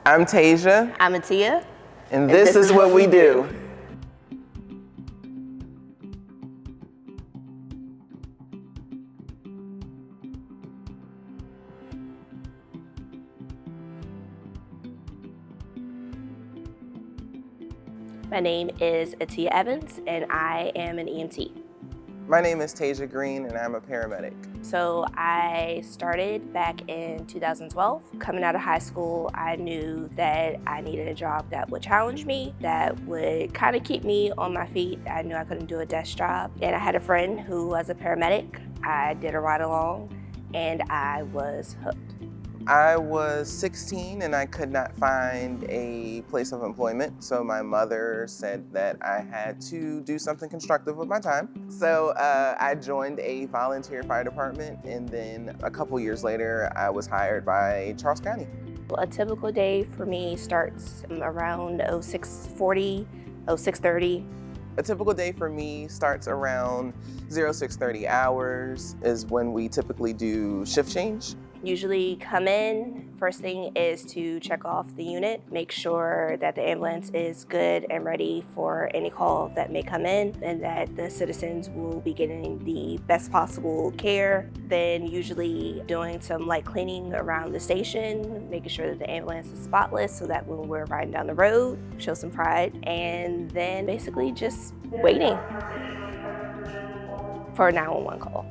I'm Tasia. I'm Atia. And this is what we do. My name is Atia Evans, and I am an EMT. My name is Tasia Green, and I'm a paramedic. So I started back in 2012. Coming out of high school, I knew that I needed a job that would challenge me, that would kind of keep me on my feet. I knew I couldn't do a desk job. And I had a friend who was a paramedic. I did a ride along, and I was hooked. I was 16 and I could not find a place of employment, so my mother said that I had to do something constructive with my time. So I joined a volunteer fire department, and then a couple years later, I was hired by Charles County. A typical day for me starts around 06:40, 06:30. A typical day for me starts around 06:30 hours is when we typically do shift change. Usually come in, first thing is to check off the unit, make sure that the ambulance is good and ready for any call that may come in, and that the citizens will be getting the best possible care. Then usually doing some light cleaning around the station, making sure that the ambulance is spotless so that when we're riding down the road, show some pride, and then basically just waiting for a 911 call.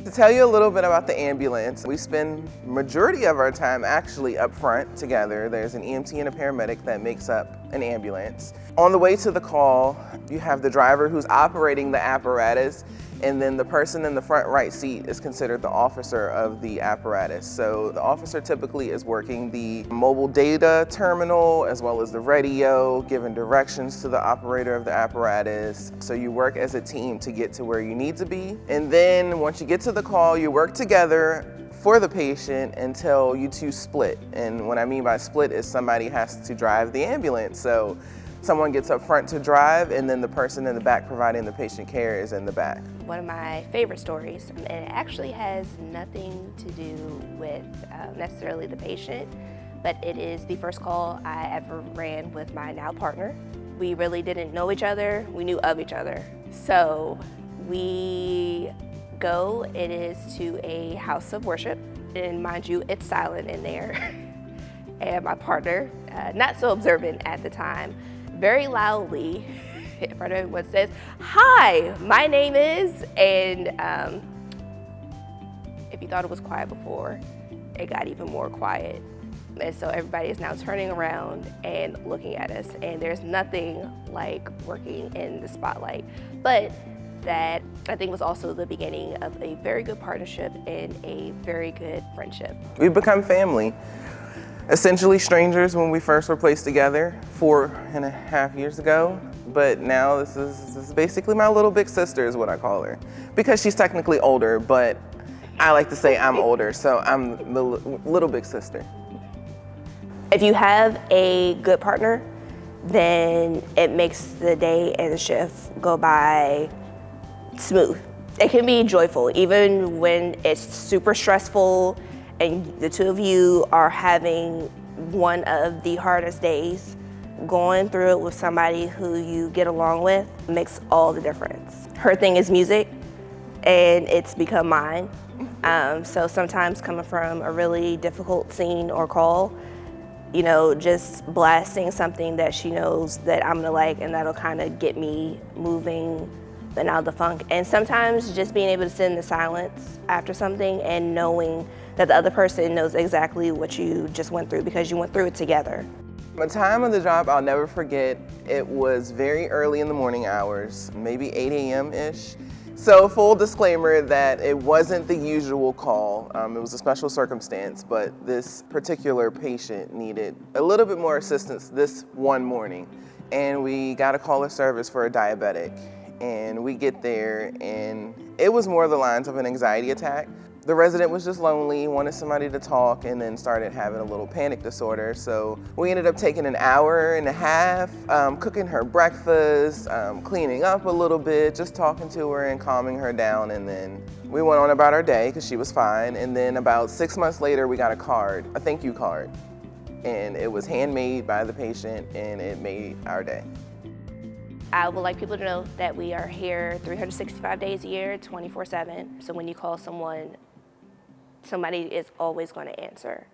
To tell you a little bit about the ambulance, we spend majority of our time actually up front together. There's an EMT and a paramedic that makes up an ambulance. On the way to the call, you have the driver who's operating the apparatus, and then the person in the front right seat is considered the officer of the apparatus. So the officer typically is working the mobile data terminal as well as the radio, giving directions to the operator of the apparatus. So you work as a team to get to where you need to be. And then once you get to the call, you work together for the patient until you two split. And what I mean by split is somebody has to drive the ambulance. So someone gets up front to drive, and then the person in the back providing the patient care is in the back. One of my favorite stories, and it actually has nothing to do with necessarily the patient, but it is the first call I ever ran with my now partner. We really didn't know each other, we knew of each other. So we go, it is to a house of worship, and mind you, it's silent in there. And my partner, not so observant at the time, very loudly in front of everyone says, "Hi, my name is," and if you thought it was quiet before, it got even more quiet. And so everybody is now turning around and looking at us, and there's nothing like working in the spotlight. But that, I think, was also the beginning of a very good partnership and a very good friendship. We've become family. Essentially strangers when we first were placed together 4.5 years ago, but now this is basically my little big sister is what I call her, because she's technically older, but I like to say I'm older, so I'm the little big sister. If you have a good partner, then it makes the day and the shift go by smooth. It can be joyful, even when it's super stressful and the two of you are having one of the hardest days. Going through it with somebody who you get along with makes all the difference. Her thing is music, and it's become mine. So sometimes coming from a really difficult scene or call, you know, just blasting something that she knows that I'm gonna like, and that'll kind of get me moving and out of the funk. And sometimes just being able to sit in the silence after something and knowing that the other person knows exactly what you just went through because you went through it together. My time on the job, I'll never forget. It was very early in the morning hours, maybe 8 a.m.-ish. So full disclaimer that it wasn't the usual call. It was a special circumstance, but this particular patient needed a little bit more assistance this one morning. And we got a call of service for a diabetic. And we get there, and it was more the lines of an anxiety attack. The resident was just lonely, wanted somebody to talk, and then started having a little panic disorder. So we ended up taking an hour and a half, cooking her breakfast, cleaning up a little bit, just talking to her and calming her down. And then we went on about our day because she was fine. And then about 6 months later, we got a card, a thank you card. and it was handmade by the patient, and it made our day. I would like people to know that we are here 365 days a year, 24/7. So when you call someone, somebody is always going to answer.